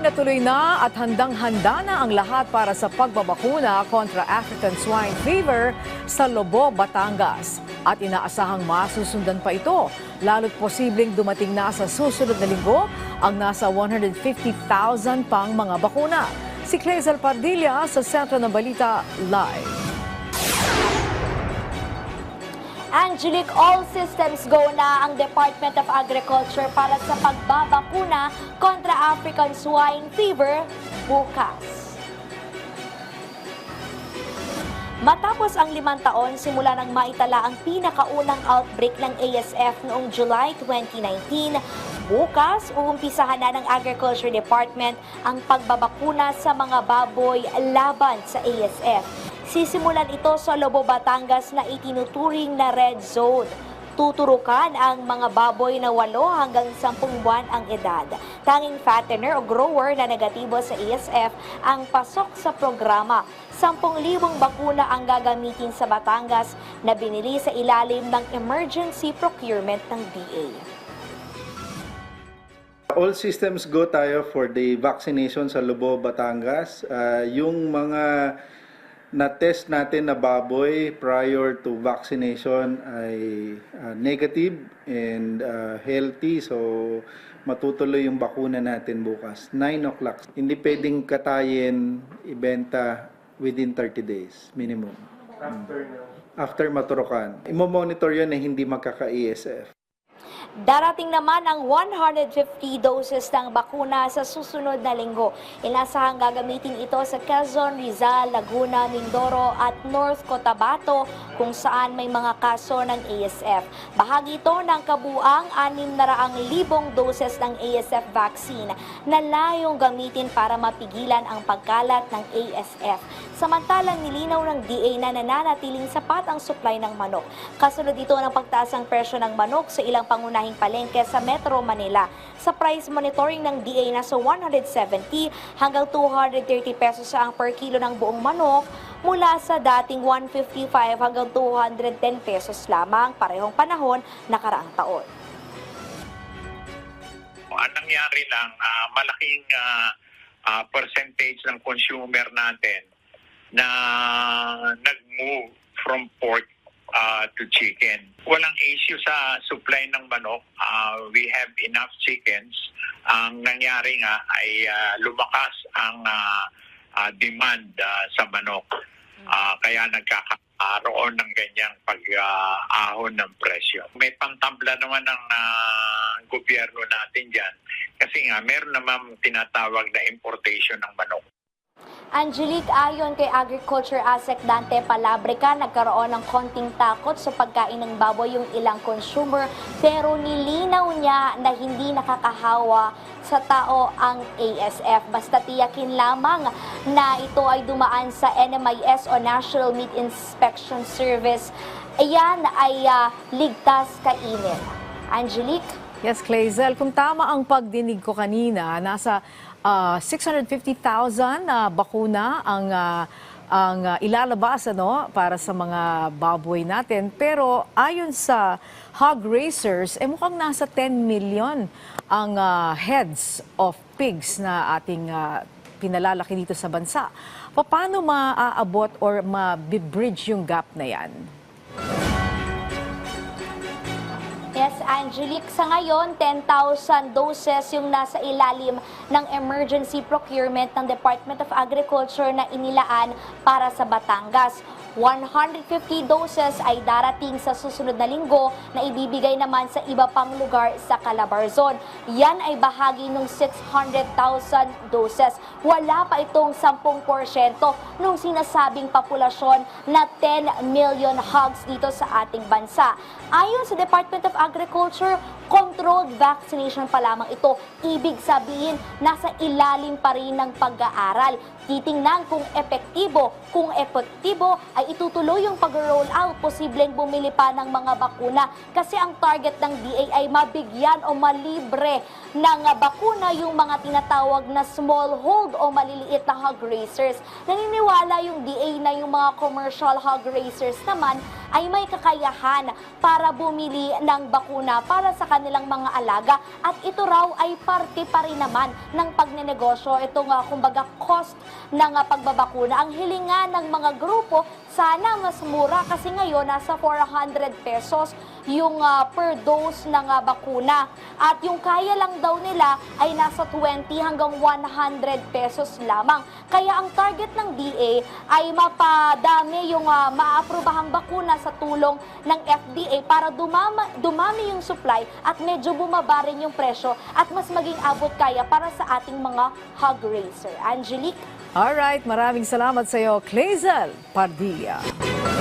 tuloy na at handang-handa na ang lahat para sa pagbabakuna kontra African Swine Fever sa Lobo, Batangas. At inaasahang masusundan pa ito, lalo't posibleng dumating na sa susunod na linggo ang nasa 150,000 pang mga bakuna. Si Clazel Pardilla sa Sentro ng Balita Live. Angelique, all systems go na ang Department of Agriculture para sa pagbabakuna kontra African Swine Fever bukas. Matapos ang 5 taon, simula nang maitala ang pinakaunang outbreak ng ASF noong July 2019, bukas uumpisahan na ng Agriculture Department ang pagbabakuna sa mga baboy laban sa ASF. Sisimulan ito sa Lobo, Batangas na itinuturing na red zone. Tuturukan ang mga baboy na 8 hanggang 10 buwan ang edad. Tanging fattener o grower na negatibo sa ASF ang pasok sa programa. 10,000 bakuna ang gagamitin sa Batangas na binili sa ilalim ng emergency procurement ng DA. All systems go tayo for the vaccination sa Lobo, Batangas. Yung mga na-test natin na baboy prior to vaccination ay negative and healthy. So, matutuloy yung bakuna natin bukas. 9 o'clock. Hindi pwedeng katayin, ibenta within 30 days minimum. After maturukan. Imo-monitor yun na hindi magkaka-ESF. Darating naman ang 150 doses ng bakuna sa susunod na linggo. Inasahang gagamitin ito sa Quezon, Rizal, Laguna, Mindoro at North Cotabato kung saan may mga kaso ng ASF. Bahagi ito ng kabuang 600,000 doses ng ASF vaccine na layong gamitin para mapigilan ang pagkalat ng ASF. Samantalang nilinaw ng DA na nananatiling sapat ang supply ng manok. Kasunod ito ng pagtaas ng presyo ng manok sa ilang pangunahing palengke sa Metro Manila. Sa price monitoring ng DA na sa 170 hanggang 230 pesos ang per kilo ng buong manok mula sa dating 155 hanggang 210 pesos lamang parehong panahon nakaraang taon. Ang nangyari lang, malaking percentage ng consumer natin na nag-move from pork to chicken. Walang issue sa supply ng manok. We have enough chickens. Ang nangyari nga ay lumakas ang demand sa manok. Kaya nagkakaroon ng ganyang pag-ahon ng presyo. May pangtabla naman ng gobyerno natin dyan. Kasi nga, meron naman tinatawag na importation ng manok. Angelique, ayon kay Agriculture Asec Dante Palabrica, nagkaroon ng konting takot sa pagkain ng baboy yung ilang consumer pero nilinaw niya na hindi nakakahawa sa tao ang ASF. Basta tiyakin lamang na ito ay dumaan sa NMIS o National Meat Inspection Service. Ayan ay ligtas kainin. Angelique? Yes, Clazel, kung tama ang pagdinig ko kanina, nasa 650,000 bakuna ang ilalabas para sa mga baboy natin. Pero ayon sa hog raisers, mukhang nasa 10 million ang heads of pigs na ating pinalalaki dito sa bansa. Paano maaabot or mabibridge yung gap na yan? Yes, Angelique, sa ngayon, 10,000 doses yung nasa ilalim ng emergency procurement ng Department of Agriculture na inilaan para sa Batangas. 150 doses ay darating sa susunod na linggo na ibibigay naman sa iba pang lugar sa Calabarzon. Yan ay bahagi ng 600,000 doses. Wala pa itong 10% nung sinasabing populasyon na 10 million hogs dito sa ating bansa. Ayon sa Department of Agriculture, controlled vaccination pa lamang ito. Ibig sabihin, nasa ilalim pa rin ng pag-aaral. Titingnan kung epektibo. Kung epektibo, ay itutuloy yung pag-roll out. Posibleng bumili pa ng mga bakuna. Kasi ang target ng DA ay mabigyan o malibre ng bakuna yung mga tinatawag na smallhold o maliliit na hog raisers. Naniniwala yung DA na yung mga commercial hog raisers naman ay may kakayahan para bumili ng bakuna para sa kanilang mga alaga at ito raw ay parte pa rin naman ng pagnenegosyo. Itong kumbaga cost ng pagbabakuna. Ang hilingan ng mga grupo, sana mas mura kasi ngayon nasa 400 pesos yung per dose ng bakuna. At yung kaya lang daw nila ay nasa 20 hanggang 100 pesos lamang. Kaya ang target ng DA ay mapadami yung maaprobahang bakuna sa tulong ng FDA para dumami yung supply at medyo bumaba rin yung presyo at mas maging abot kaya para sa ating mga hog raiser. Angelique? Alright, maraming salamat sa iyo, Clazel Pardilla.